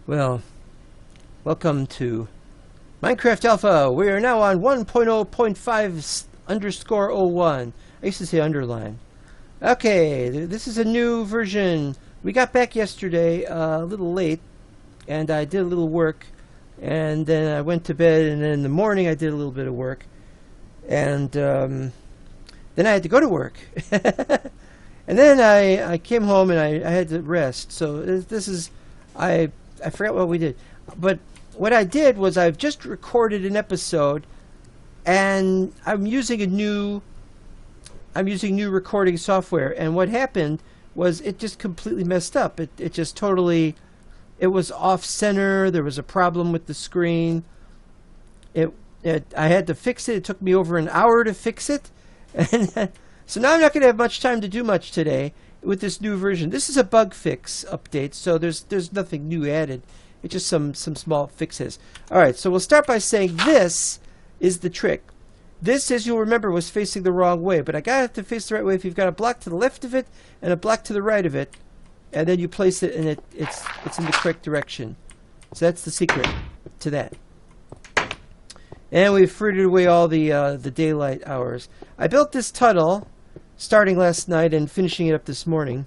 Well, welcome to Minecraft Alpha. We are now on 1.0.5 underscore 01. I used to say underline. Okay, this is a new version. We got back yesterday a little late, and I did a little work, and then I went to bed, and then in the morning I did a little bit of work, and then I had to go to work. And then I came home and I had to rest. So this is, I forgot what we did. But what I did was I've just recorded an episode, and I'm using new recording software. And what happened was it just completely messed up. It just totally, it was off center. There was a problem with the screen. I had to fix it. It took me over an hour to fix it. And so now I'm not going to have much time to do much today with this new version. This is a bug fix update, so there's nothing new added. It's just some small fixes. All right, so we'll start by saying this is the trick. This, as you'll remember, was facing the wrong way, but I got it to face the right way if you've got a block to the left of it and a block to the right of it, and then you place it and it's in the correct direction. So that's the secret to that. And we've frittered away all the daylight hours. I built this tunnel starting last night and finishing it up this morning.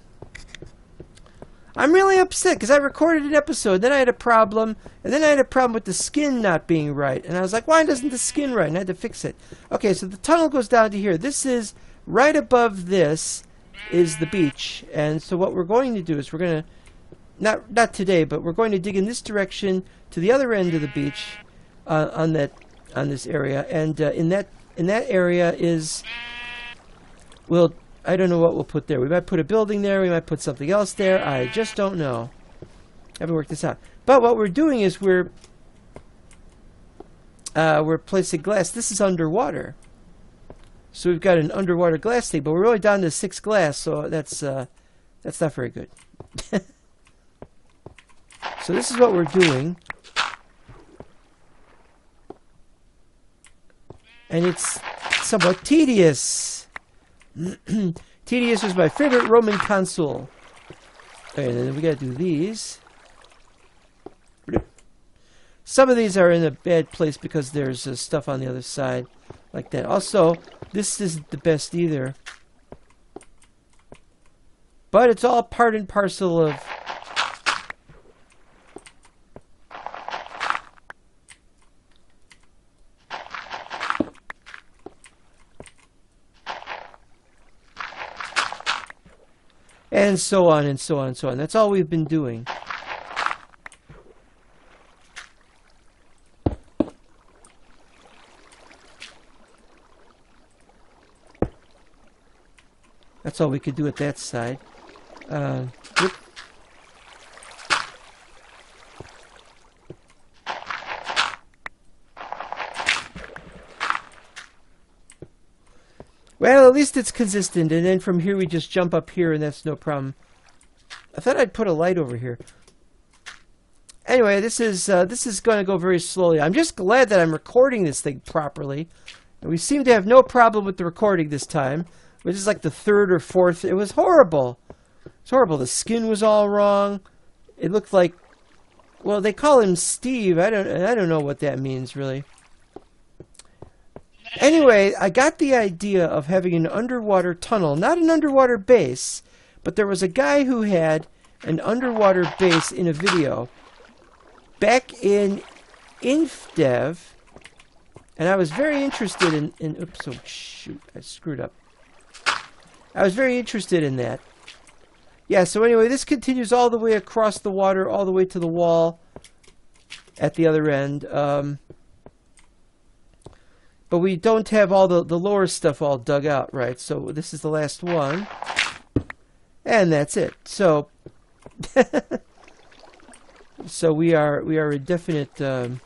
I'm really upset because I recorded an episode, then I had a problem, and then I had a problem with the skin not being right. And I was like, why doesn't the skin right? And I had to fix it. Okay, so the tunnel goes down to here. This is, right above this is the beach. And so what we're going to do is we're going to, not today, but we're going to dig in this direction to the other end of the beach on this area. And in that area is, well, I don't know what we'll put there. We might put a building there. We might put something else there. I just don't know. Haven't worked this out. But what we're doing is we're placing glass. This is underwater. So we've got an underwater glass thing, but we're really down to 6 glass, so that's not very good. So this is what we're doing. And it's somewhat tedious. Tedious was my favorite Roman consul. Okay, and then we gotta do these. Some of these are in a bad place because there's stuff on the other side, like that. Also, this isn't the best either. But it's all part and parcel of... and so on and so on and so on. That's all we've been doing. That's all we could do at that side. Whoop. Well, at least it's consistent, and then from here we just jump up here, and that's no problem. I thought I'd put a light over here. Anyway, this is going to go very slowly. I'm just glad that I'm recording this thing properly. And we seem to have no problem with the recording this time, which is like the 3rd or 4th. It was horrible. It's horrible. The skin was all wrong. It looked like, well, they call him Steve. I don't know what that means really. Anyway, I got the idea of having an underwater tunnel, not an underwater base, but there was a guy who had an underwater base in a video back in InfDev, and I was very interested in oops, oh shoot, I screwed up. I was very interested in that. Yeah, so anyway, this continues all the way across the water, all the way to the wall at the other end. But we don't have all the lower stuff all dug out, right? So this is the last one. And that's it. So so we are a definite alright,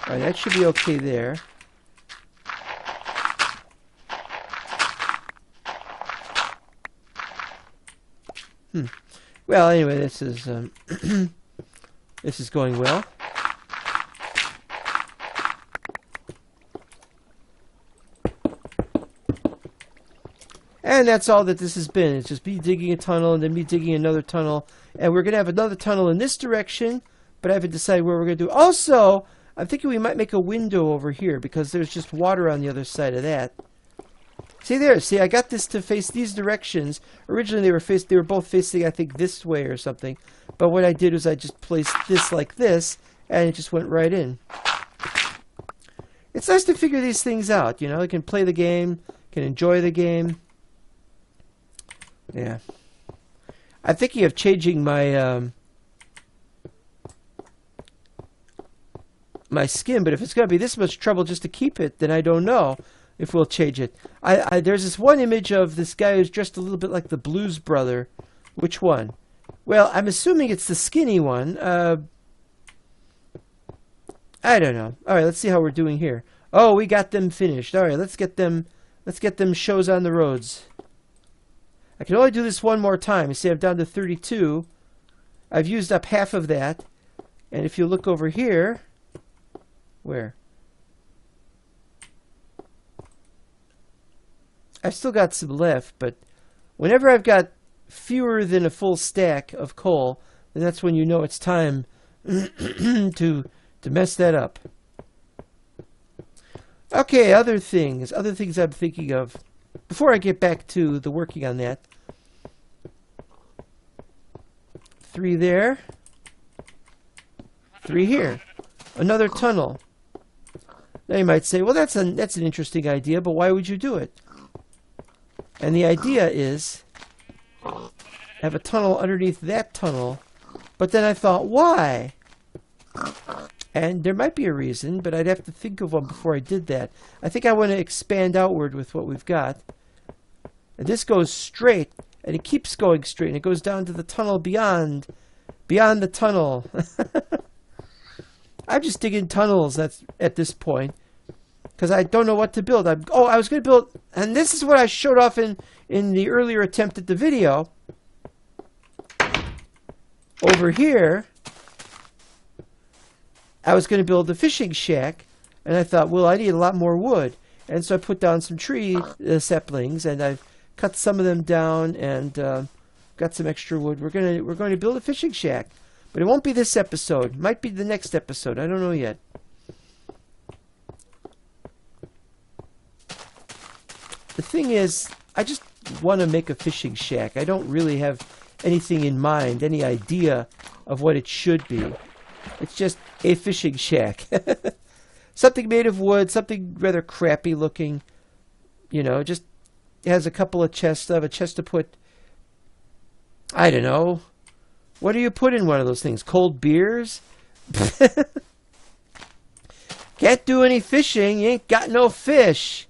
that should be okay there. Well, anyway, this is this is going well. And that's all that this has been. It's just me digging a tunnel and then me digging another tunnel. And we're going to have another tunnel in this direction, but I haven't decided where we're going to do. Also, I'm thinking we might make a window over here because there's just water on the other side of that. See there, see, I got this to face these directions. Originally they were both facing, I think, this way or something. But what I did was I just placed this like this, and it just went right in. It's nice to figure these things out, you know. I can play the game, can enjoy the game. Yeah. I'm thinking of changing my my skin, but if it's going to be this much trouble just to keep it, then I don't know if we'll change it. There's this one image of this guy who's dressed a little bit like the Blues Brother. Which one? Well, I'm assuming it's the skinny one. I don't know. All right, let's see how we're doing here. Oh, we got them finished. All right, let's get them shows on the roads. I can only do this one more time. You see, I'm down to 32. I've used up half of that. And if you look over here, where? I've still got some left, but whenever I've got fewer than a full stack of coal, then that's when you know it's time to mess that up. Okay, other things I'm thinking of. Before I get back to the working on that. 3 there. 3 here. Another tunnel. Now you might say, well, that's an interesting idea, but why would you do it? And the idea is have a tunnel underneath that tunnel. But then I thought, why? And there might be a reason, but I'd have to think of one before I did that. I think I want to expand outward with what we've got. And this goes straight, and it keeps going straight, and it goes down to the tunnel beyond the tunnel. I'm just digging tunnels at this point, because I don't know what to build. I was going to build, and this is what I showed off in the earlier attempt at the video. Over here, I was going to build a fishing shack, and I thought, well, I need a lot more wood. And so I put down some tree saplings, and I've cut some of them down and got some extra wood. We're going to build a fishing shack. But it won't be this episode. It might be the next episode. I don't know yet. The thing is, I just want to make a fishing shack. I don't really have anything in mind, any idea of what it should be. It's just a fishing shack. Something made of wood, something rather crappy looking. You know, just has a couple of chests. I have a chest to put, I don't know. What do you put in one of those things? Cold beers? Can't do any fishing. You ain't got no fish.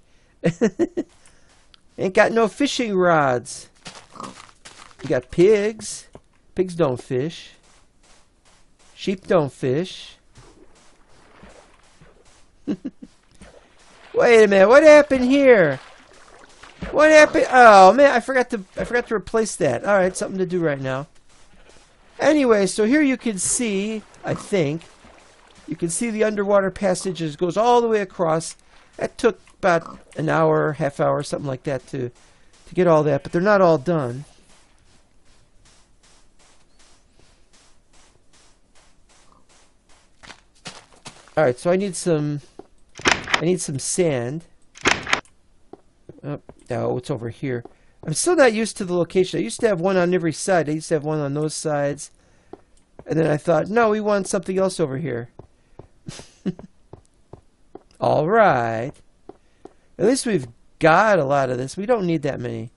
Ain't got no fishing rods. You got pigs. Pigs don't fish. Sheep don't fish. Wait a minute. What happened here? What happened? Oh man, I forgot to replace that. All right, something to do right now. Anyway, so here you can see, I think, you can see the underwater passages goes all the way across. That took about an hour, half hour, something like that to get all that, but they're not all done. All right, so I need some sand. Oh, no, it's over here. I'm still not used to the location. I used to have one on every side. I used to have one on those sides. And then I thought, no, we want something else over here. All right. At least we've got a lot of this. We don't need that many.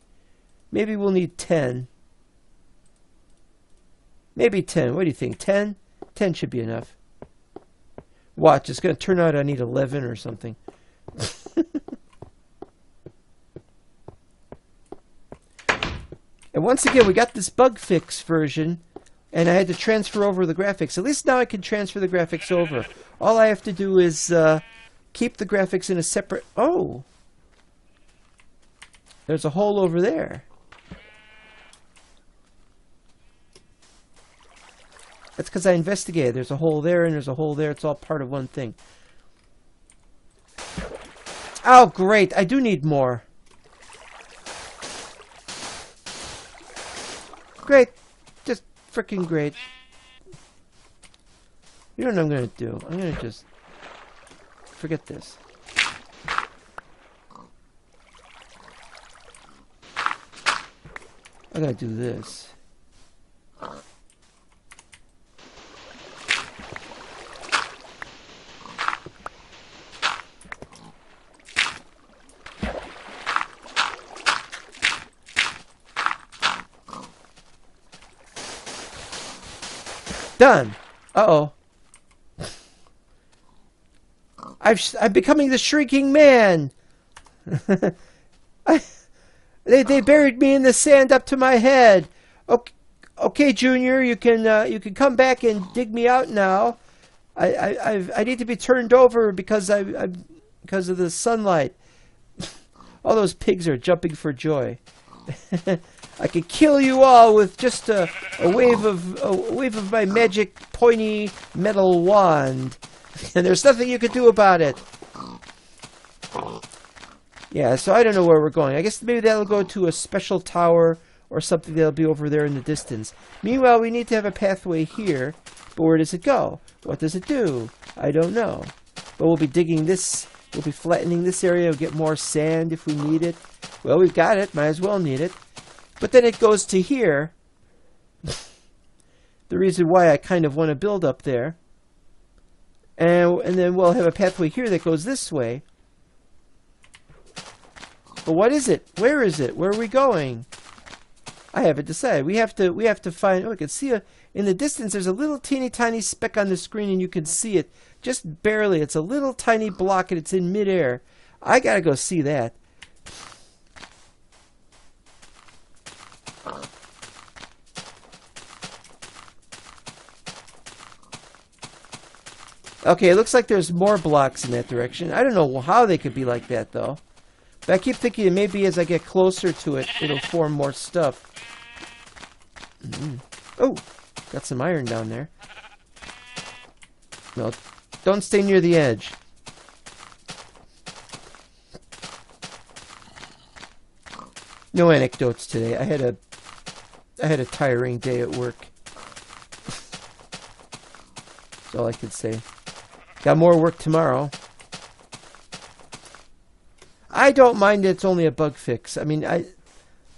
Maybe we'll need 10. Maybe 10. What do you think? 10? 10 should be enough. Watch, it's going to turn out I need 11 or something. And once again, we got this bug fix version, and I had to transfer over the graphics. At least now I can transfer the graphics over. All I have to do is keep the graphics in a separate... Oh! There's a hole over there. That's because I investigated. There's a hole there and there's a hole there. It's all part of one thing. Oh, great. I do need more. Great. Just freaking great. You know what I'm going to do? I'm going to just... forget this. I'm going to do this. Done. Uh-oh. I'm becoming the Shrinking Man. They buried me in the sand up to my head. Okay, Junior, you can come back and dig me out now. I need to be turned over because because of the sunlight. All those pigs are jumping for joy. I could kill you all with just a wave of my magic pointy metal wand, and there's nothing you could do about it. Yeah, so I don't know where we're going. I guess maybe that'll go to a special tower or something that'll be over there in the distance. Meanwhile, we need to have a pathway here, but where does it go? What does it do? I don't know. But we'll be digging this, we'll be flattening this area, we'll get more sand if we need it. Well, we've got it, might as well need it. But then it goes to here. The reason why I kind of want to build up there. And then we'll have a pathway here that goes this way. But what is it? Where is it? Where are we going? I haven't decided. We have to find. Oh, I can see in the distance. There's a little teeny tiny speck on the screen, and you can see it just barely. It's a little tiny block, and it's in midair. I gotta go see that. Okay, it looks like there's more blocks in that direction. I don't know how they could be like that, though. But I keep thinking maybe as I get closer to it, it'll form more stuff. Oh, got some iron down there. No, don't stay near the edge. No anecdotes today. I had a tiring day at work. That's all I could say. Got more work tomorrow. I don't mind it's only a bug fix. I mean, I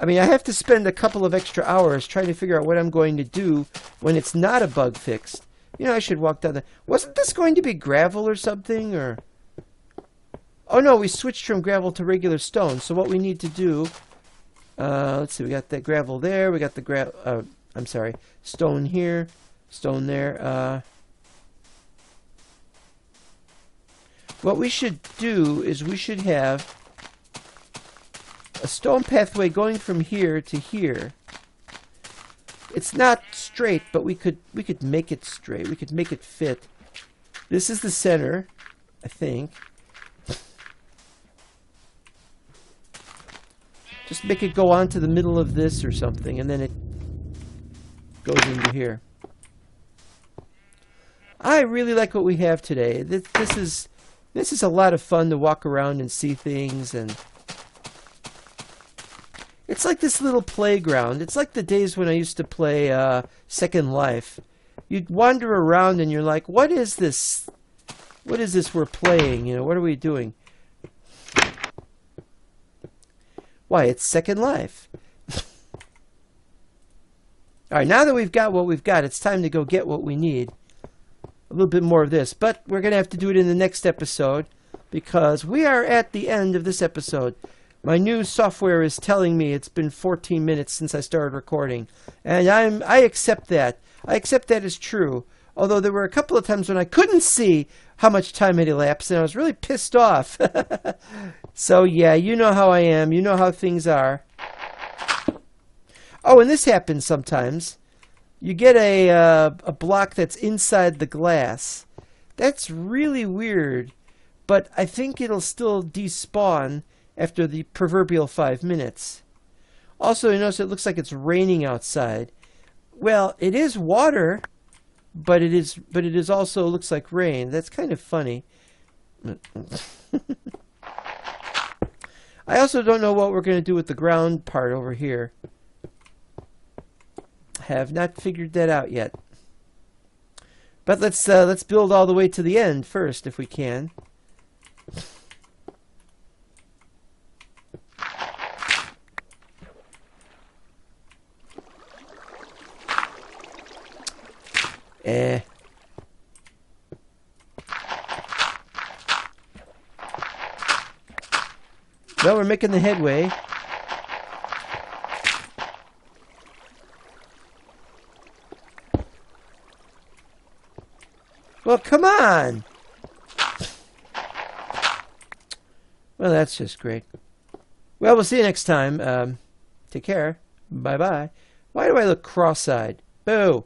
have to spend a couple of extra hours trying to figure out what I'm going to do when it's not a bug fix. You know, I should walk down the... Wasn't this going to be gravel or something, or... Oh, no, we switched from gravel to regular stone. So what we need to do... let's see, we got that gravel there. We got the I'm sorry, stone here, stone there. What we should do is we should have a stone pathway going from here to here. It's not straight, but we could make it straight. We could make it fit. This is the center, I think. Just make it go on to the middle of this or something, and then it goes into here. I really like what we have today. This is a lot of fun to walk around and see things, and it's like this little playground. It's like the days when I used to play Second Life. You'd wander around and you're like, what is this? What is this we're playing? You know, what are we doing? Why, it's Second Life. Alright, now that we've got what we've got, it's time to go get what we need. A little bit more of this, but we're going to have to do it in the next episode because we are at the end of this episode. My new software is telling me it's been 14 minutes since I started recording, and I accept that. I accept that as true, although there were a couple of times when I couldn't see how much time had elapsed, and I was really pissed off. So, yeah, you know how I am. You know how things are. Oh, and this happens sometimes. You get a block that's inside the glass. That's really weird, but I think it'll still despawn after the proverbial 5 minutes. Also, you notice it looks like it's raining outside. Well, it is water, but it is also looks like rain. That's kind of funny. I also don't know what we're going to do with the ground part over here. have not figured that out yet. But let's build all the way to the end first, if we can. Well, we're making the headway. Well, come on! Well, that's just great. Well, we'll see you next time. Take care. Bye-bye. Why do I look cross-eyed? Boo!